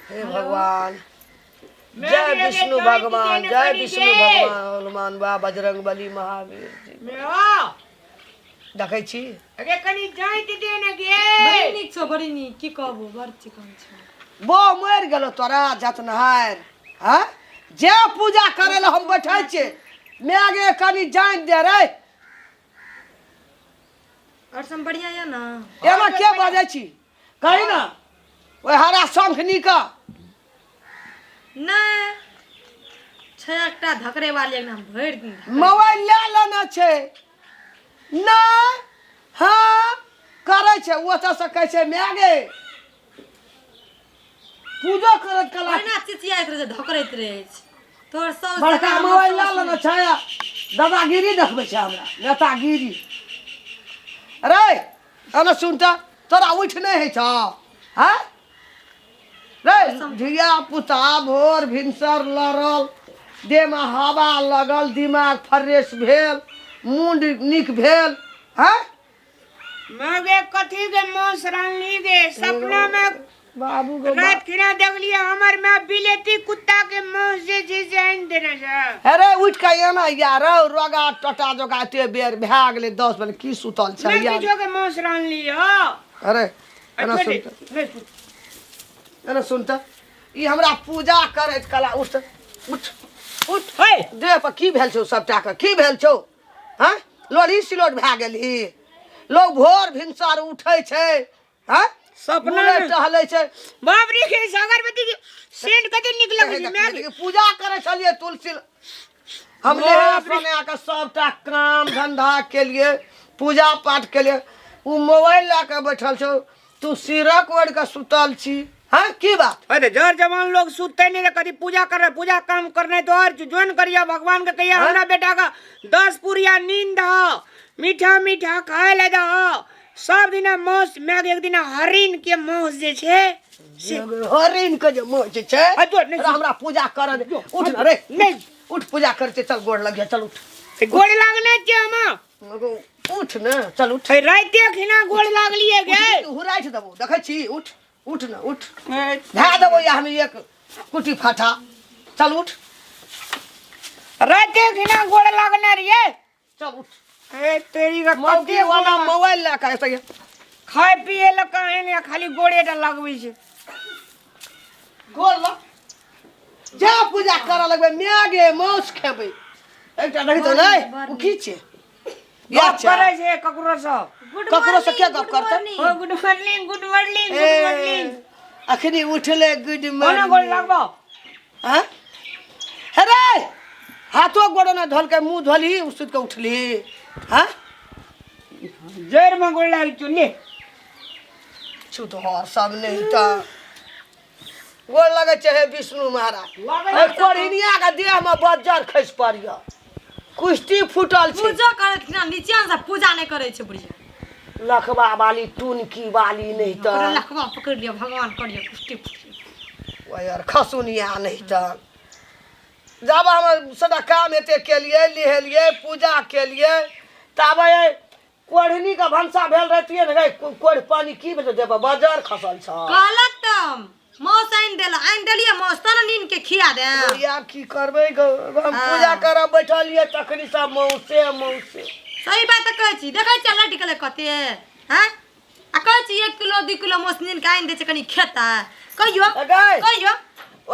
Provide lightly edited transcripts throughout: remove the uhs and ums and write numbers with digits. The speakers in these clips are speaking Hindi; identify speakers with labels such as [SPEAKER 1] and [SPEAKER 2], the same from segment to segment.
[SPEAKER 1] हे भगवान जय विष्णु भगवान, जय विष्णु भगवान, हनुमान बा, बजरंग बली, महावीर जी देखै छी।
[SPEAKER 2] अरे कनी जाइत दे न गे।
[SPEAKER 3] बड़ी नीक छौ, बड़ी नीक की कहबो, बड़ चिकन छौ।
[SPEAKER 1] बो मर गेलो तोरा जतनहार। हां जे पूजा करे ल हम बैठै छी मेगे कनी जान दे रे।
[SPEAKER 3] और सब बढ़िया है ना?
[SPEAKER 1] एमा के बाजै छी कहि ना ओए हरा शंखनी का
[SPEAKER 3] ना छटा धकरे वाले एकदम भर दिन
[SPEAKER 1] मोबाइल ले लेना छै ना। हां करे छै ओ त से कहै छै मेगे पूजा करत कला
[SPEAKER 3] ना चिचियाइत रहे धकरैत रहे छै तोर सौ
[SPEAKER 1] बड़का मोबाइल ले लेना छै। दादागिरी देखबै छै हमरा नेतागिरी। अरे अना सुनता तोरा उठ नहीं है छौ। हां रे धिया पुता भोर भिनसर लड़ल देह में हवा लगल दिमाग फ्रेश भेल मुंड निक भेल। हां
[SPEAKER 2] मगे कथी के मौस रानी गे सपना में
[SPEAKER 1] बाबू गो
[SPEAKER 2] रात खिना देखलिए हमर में बिलेती कुत्ता के मौस जे जान देने छै।
[SPEAKER 1] अरे उठ के एना यार रोगा टटा जोगा ते बेर भै गेले 10 बजे की सुतल छै
[SPEAKER 2] मैं
[SPEAKER 1] यार।
[SPEAKER 2] किछो के मौस रान लियो।
[SPEAKER 1] अरे एना सुनता एना सुनता ई हमरा पूजा करैत कला उठ उठ उठ
[SPEAKER 2] हे
[SPEAKER 1] देह पर की भेल छौ सबटा के की भेल छौ। हां लोड़ी सिलोट भै गेली लोग भोर भिनसर उठै छै। हां
[SPEAKER 2] सपना
[SPEAKER 1] में टहलै छै
[SPEAKER 2] बाप रे के अगरबत्ती के सेंट कते निक लगै छै। मैं
[SPEAKER 1] पूजा करे छलिए तुलसी हम ले सोने के सबटा काम धंधा के लिए पूजा पाठ के लिए उ मोबाइल ला के बैठल छौ तू सिरक ओढ़ के सुतल छी। हां की बात
[SPEAKER 2] अरे जर जवान लोग सुतते नहीं कभी पूजा कर पूजा काम करने तो और जोन करिया भगवान के कहिया हमरा बेटा का 10 पूरिया नींद हो मीठा मीठा खाए ले दो सब दिन मौस मैं एक दिन हरिन के मौस जे छे
[SPEAKER 1] हरिन के जे मोच छै
[SPEAKER 2] नहीं
[SPEAKER 1] हमरा पूजा कर दे। उठ न रे
[SPEAKER 2] नहीं
[SPEAKER 1] उठ पूजा करते चल गोड़ लग गया चल उठ
[SPEAKER 2] गोड़ लागने छे हम
[SPEAKER 1] उठ न चल उठ
[SPEAKER 2] राते खिना गोड़ लागलिए गे
[SPEAKER 1] हुराइठ देबो देखै छी उठ उठ न उठ भै देबो या हम एक कुटी फाटा चल उठ
[SPEAKER 2] राते खिना गोड़ लागने रे
[SPEAKER 1] चल उठ।
[SPEAKER 2] ए तेरी का
[SPEAKER 1] मौके वाला मोबाइल ला के ऐसे
[SPEAKER 2] खाए पिए ल काहे ने खाली गोड़ेटा लगबै छै।
[SPEAKER 1] गोड़ ल जा पूजा कर लगबे मेगे मौस खेबै एकटा नहीं तो नहीं उ की छै
[SPEAKER 2] गप करे छै ककरो से
[SPEAKER 1] ककरो से क्या गप करते
[SPEAKER 2] ओ good morning good morning good morning
[SPEAKER 1] अखनी उठले गुड
[SPEAKER 2] कोना
[SPEAKER 1] मॉर्निंग
[SPEAKER 2] गोड़ लागबो।
[SPEAKER 1] हां अरे हाथों गोड़ न धोल के मुंह धोली उसुत के उठली। हां
[SPEAKER 2] जर में गोड़ लाग चुले
[SPEAKER 1] छु तो सब नहीं त गोड़ लगे छै हे विष्णु महाराज ए कोढ़िनिया के देह में बज्जर खस पड़िया कुश्ती फुटल छै।
[SPEAKER 3] पूजा करत कि ना नीचा से पूजा नहीं करे छै बुढ़िया
[SPEAKER 1] लखबा वाली टुनकी वाली नहीं त
[SPEAKER 3] लखवा पकड़ लियो भगवान करियो कुष्टी
[SPEAKER 1] ओ यार खसुनिया नहीं त जब हम सदा काम एते के लिए लिहलिए पूजा के लिए तब कोढ़नी का भंसा भेल रहतिए न कोढ़ पानी की भेल देबा बाजार खसल छ
[SPEAKER 3] कहलक त मौस आइन देलिए मौस त नीन के खिया दे
[SPEAKER 1] यार की करबे हम पूजा करब बैठलिए तखनी सब मौसे
[SPEAKER 3] सही बात कहै छी देखै छी लट गेले कते हैं आ कहै छी 1 किलो 2 किलो मौस नीन के आइन दे छै कनी खेता कहियो कहियो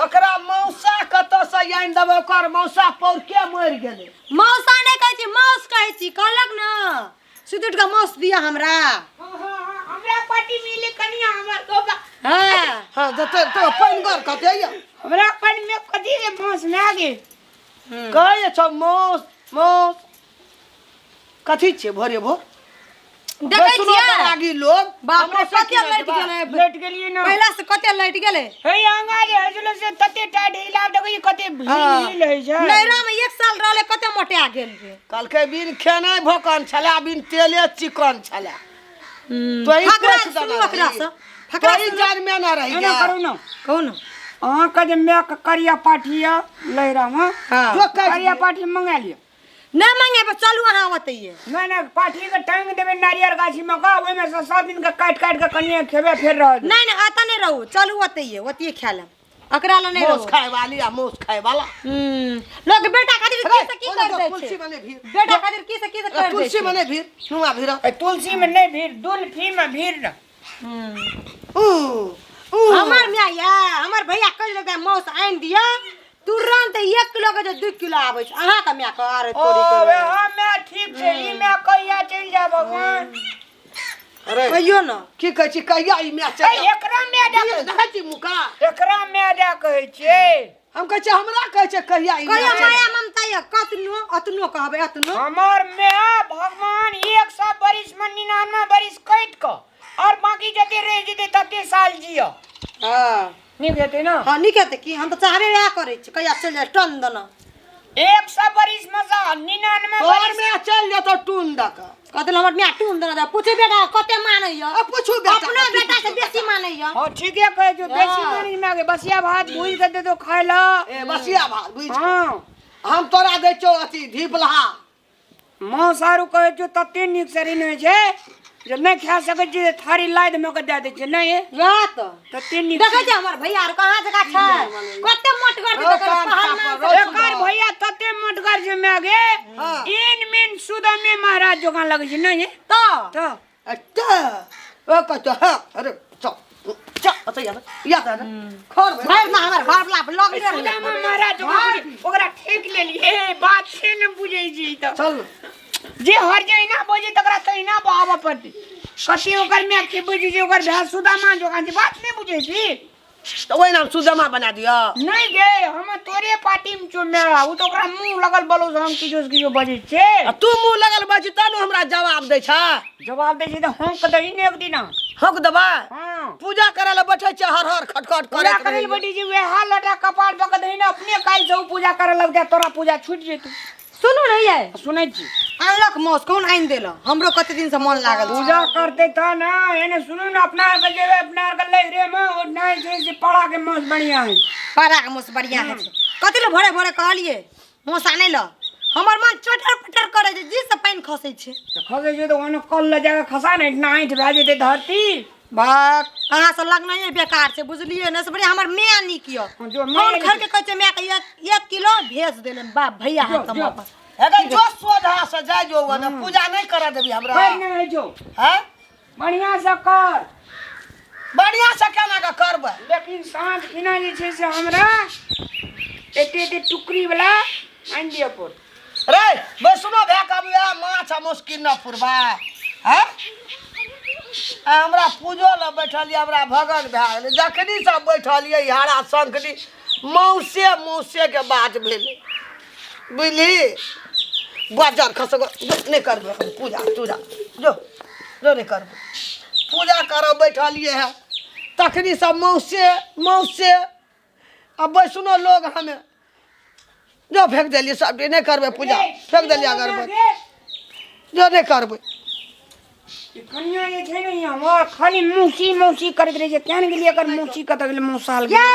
[SPEAKER 1] ओकरा मौसा कत से आइन देबे ओकर मौसा पौर के मर गेले
[SPEAKER 3] मौसा नहीं कहै छी मौस कहै छी कहलक न सुदुट का मौस दिया हमरा
[SPEAKER 2] हमरा पार्टी मिले कनिया हमर गोबा
[SPEAKER 1] हां जते तो पैनगर कते या
[SPEAKER 2] हमरा पानी में कथी रे मौस लागे
[SPEAKER 1] कहै छ मौस कथी छै भोरे भोर
[SPEAKER 3] देखै छियै
[SPEAKER 1] लागी लोग
[SPEAKER 3] बाप रे कते
[SPEAKER 2] लेट गेलिए न
[SPEAKER 3] पहला से कते लाइट गेले
[SPEAKER 2] हे अंगारे हजले से तते टाइट हिला देखै कते हिल है छै
[SPEAKER 3] नैरा में 1 साल रहले कते मोटा गेल रे
[SPEAKER 1] कल के बिन खेनाय भोकन छला बिन तेले चिकन छला तो ई
[SPEAKER 3] फकरा से
[SPEAKER 1] फकरा से जान में ना रही
[SPEAKER 2] एना करू न
[SPEAKER 3] कहू न
[SPEAKER 2] अहाँ का जे मैं करिया पाठिया लहरा में
[SPEAKER 1] जो
[SPEAKER 2] करिया पाठी मंगा लियो
[SPEAKER 3] ना मांगे पर चलू अहाँ बताइए
[SPEAKER 2] नहीं ना पाठी के टांग देबे नारियल गाछी में का ओय में से सब दिन के काट के कनिया खेबे फिर रह
[SPEAKER 3] नहीं नहीं आता नहीं रहू चलू बताइए ओतिए खा ले अकरा ला नहीं
[SPEAKER 1] मोस
[SPEAKER 3] रहो
[SPEAKER 1] खाए वाली आ मोस खाए वाला
[SPEAKER 3] लोग बेटा खातिर की से की
[SPEAKER 1] ओने
[SPEAKER 3] कर दे
[SPEAKER 1] तुलसी बने भीड़
[SPEAKER 3] बेटा खातिर की से कर दे
[SPEAKER 1] तुलसी बने भीड़ नुआ भीड़
[SPEAKER 2] तुलसी में नहीं भीड़ दुल्फी में भीड़ न
[SPEAKER 3] हमार मिया या हमर भैया कह देता मौस आइन दिया तुरंत 1 किलो के जो 2 किलो आवे छ अहा का मिया कर तोरी
[SPEAKER 2] ओए
[SPEAKER 3] कर
[SPEAKER 2] हां मैं ठीक से ई मैं कहिया चल जा भगवान
[SPEAKER 1] अरे
[SPEAKER 3] कहियो ना
[SPEAKER 1] की कहै छी कहिया ई मैच चल
[SPEAKER 2] एकरा में
[SPEAKER 1] देखै छी मुका
[SPEAKER 2] एकरा में कहै छै
[SPEAKER 1] हम कहै छी हमरा कहै छै कहिया ई
[SPEAKER 3] कहियो
[SPEAKER 1] मैच
[SPEAKER 3] माया ममता या कतनो अतनो कहबे अतनो
[SPEAKER 2] हमर में भगवान 100 बरिस में 99 बरिस कट क और बाकी जते रह जते तते साल जियो
[SPEAKER 3] हां
[SPEAKER 2] नहीं कहते ना
[SPEAKER 3] हां नहीं कहते कि हम तो चाहबे या करे छी कहिया चल जा टन दना
[SPEAKER 2] 100 बरिस में जा 99
[SPEAKER 1] तोर
[SPEAKER 2] बरिस
[SPEAKER 1] में चल जा तो टून दक
[SPEAKER 3] कतल हमर मिया टून दना पूछे बेटा कते मानैया
[SPEAKER 1] अब पूछू बेटा
[SPEAKER 3] अपना बेटा से बेसी मानैया
[SPEAKER 2] हां ठीक है कहे जो देसी मानी में आगे बसिया भात भूल के दे दो खाए ला
[SPEAKER 1] ए बसिया भात बुझ
[SPEAKER 2] हां
[SPEAKER 1] हम तोरा दै छौ अथी ढीपलहा
[SPEAKER 2] मां सारू कहे जो तते निक सरी नै छै जे नहीं खा सके जे थारी लाद में के दे दे छै नहीं
[SPEAKER 3] रात
[SPEAKER 2] तते निक
[SPEAKER 3] देखै छै हमर भैया आर कहां जगह छै कते मोटगर दे पहाड़ में
[SPEAKER 2] एकर भैया तते मोटगर छै में आगे इन मिन सुदा में महाराज जोगान लगे छै नहीं
[SPEAKER 3] तो
[SPEAKER 1] अच्छा ओ कतो हां अरे चल अच्छा याद है ना खोर
[SPEAKER 3] भाई ना हमर बाप ला लग ले
[SPEAKER 2] सुदा में महाराज जोगान ओकरा ठीक ले लिए बात से न बुझै छी त
[SPEAKER 1] चल
[SPEAKER 2] जे हर जे ना बोझे तकरा तई ना बाबा पड़ती कसी ओकर में के बुझी जे ओकर भैंस सुदामा जोगान छी बात नहीं बुझे छी
[SPEAKER 1] तो वही नाम सुजमा बना दिया
[SPEAKER 2] नहीं गे हम तोरे पार्टी में छो मैं उ तो ओकरा मुंह लगल बोलो हम किछो बजे छे
[SPEAKER 1] तू मुंह लगल बाजी तानु हमरा जवाब दै छ
[SPEAKER 2] जवाब दे छी त हम क दई ने एक दिन
[SPEAKER 1] हक दबा
[SPEAKER 2] हां
[SPEAKER 1] पूजा करे ले बैठे छ हर हर खटखट करे
[SPEAKER 2] पूजा करे बड़ी जी वे हाल लटा कपार पक दई ने अपने काल से पूजा करे लग जा तोरा पूजा छूट जेतु
[SPEAKER 3] सुनु नहीं है
[SPEAKER 2] सुनै छी
[SPEAKER 3] अनलक मौस कौन आइन देला हमरो कते दिन से मन लागल छै
[SPEAKER 2] पूजा करते त ना एने सुनु न अपना के जेबे अपना के ले रे में और नहीं से पड़ा के मौस बढ़िया है
[SPEAKER 3] पारा के मौस बढ़िया है कते ले भरे भरे कहलिए मौस आने ल हमर मन चटर पटर करे छै जी से पानी खसै छै
[SPEAKER 2] खसे जे तो ओने कल ले जाके खसा नहीं नाइट भा जेते धरती
[SPEAKER 3] बाक कहां से लगना ये बेकार छै बुझलिए न से बढ़िया हमर मियां निक यो
[SPEAKER 2] जो
[SPEAKER 3] फोन करके कहै छै मैं के 1 किलो भेज देले बाप भैया हाथ हम अपन
[SPEAKER 1] अगर जो सोधा से जाय जो ना पूजा नहीं करा देबी हमरा
[SPEAKER 2] कर नहीं जो
[SPEAKER 1] हैं
[SPEAKER 2] बढ़िया से कर
[SPEAKER 1] बढ़िया से केना का करबे
[SPEAKER 2] लेकिन सांझ खिना जे छै से हमरा एते टुकड़ी वाला आन दियो पर
[SPEAKER 1] रे बे सुनो भे कबिया माछ मुश्किल न पुरबा हैं हमरा पूजो ल बैठलिए हमरा भगन भे गेलै जखनी सब बैठलिए हारा शंखनी मौसे के बात भेलै बुझली बाजार खस नहीं करबे हम पूजा जो नहीं करबे पूजा करब बैठलिए है तखनी सब मौसे अब सुनो लोग हमें जो फेंक दिलिए सब नहीं करबे पूजा फेंक दिलिए अगर जो नहीं करबे
[SPEAKER 2] कन्या ये छै नहीं हमर खाली मौसी करत रहे छै केन गेलिए अगर मौसी कत गेल मौसाल
[SPEAKER 3] ये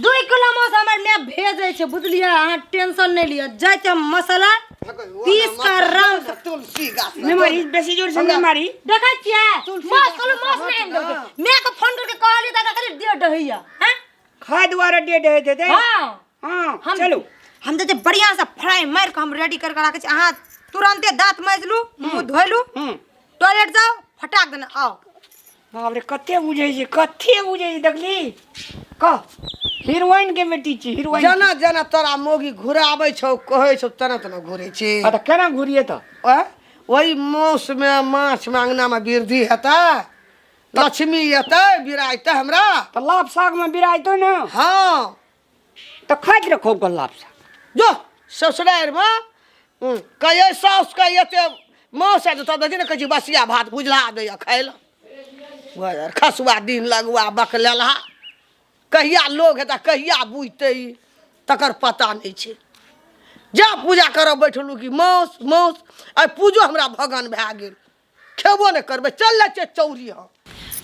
[SPEAKER 3] 2 किलो मौस हमर में भेजे छै बुझलिए अहाँ टेंशन नहीं लिया जाय छै मसाला पीस कर रंग
[SPEAKER 1] तुलसी गाछ
[SPEAKER 2] नहीं मारी बेसी जोर से नहीं मारी
[SPEAKER 3] देखै छियै मौस नहीं दे मैं के फोन करके कहलिए दादा खाली दे दहिया हैं
[SPEAKER 2] खाए द्वारा दे दे
[SPEAKER 3] हां
[SPEAKER 2] हां चलो
[SPEAKER 3] हम जे बढ़िया से फ्राई मार के हम रेडी कर के राखे छी अहाँ तुरंते दांत माजलू मुंह धोइलू टॉयलेट जाओ फटाक देना आओ
[SPEAKER 2] बाप रे कते बुझै छै देखली क हीरोइन के बेटी छी हीरोइन
[SPEAKER 1] जना तोरा मोगी घुराबै छौ कहै छौ तना घुरै छी
[SPEAKER 2] आ त केना घुरिए त
[SPEAKER 1] वही मौस में माछ मांगना में वृद्धि हेतै लक्ष्मी हेतै बिराइते हमरा
[SPEAKER 2] त लाभ साग में बिराइतो न
[SPEAKER 1] हाँ
[SPEAKER 2] त खाइत रखो लाभ साग
[SPEAKER 1] जो ससुरार में कहे साउस का एते मौस है तो देखी ना कही बसिया भात बुझला दैया खाइल खसुआ दिन लगुआ बकलेला कहिया लोग हेता कहिया बुझते तकर पता नहीं छै जा पूजा करब बैठलू कि मौस आ पूजो हमरा भगन भए गेल खेबो नहीं करबे चल ले चौरी हम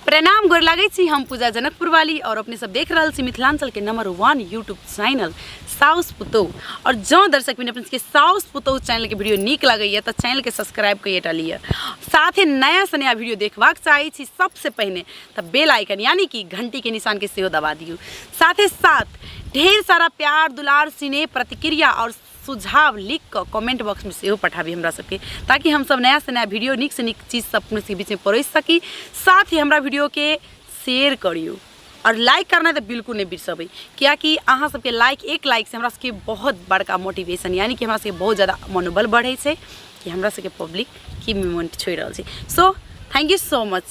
[SPEAKER 4] प्रणाम गोर लागै छी हम पूजा जनकपुर वाली और अपने सब देख रहल छी मिथिलांचल के नंबर 1 यूट्यूब चैनल साउस पुतौ। और जो दर्शक भी अपने के साउस पुतौ चैनल के वीडियो नीक लगैया तो चैनल के सब्सक्राइब करिए डालिए। साथ ही नया से नया वीडियो देखबाक चाहे छी सबसे पहले तो बेल आइकन यानी कि घंटी के निशान के सेहो दबा दियो। साथ ही साथ ढेर सारा प्यार दुलार स्नेह प्रतिक्रिया और सुझाव लिख कर कमेंट बॉक्स में सेहो पठाबी हमरा सबके, ताकि हम सब नया से नया वीडियो नीक से नीक चीज़ सब अपने के बीच में परोस सकी। साथ ही हमरा वीडियो के शेयर करियो और लाइक करना तो बिल्कुल नहीं बिसरबै, कियाकि अहाँ सबके लाइक एक लाइक से हमरा सबके बहुत बड़का मोटिवेशन यानी कि हमरा सबके बहुत ज़्यादा मनोबल बढ़े छै कि हमरा सबके पब्लिक की मूवमेंट छोड़ रहल छै। So thank you so much.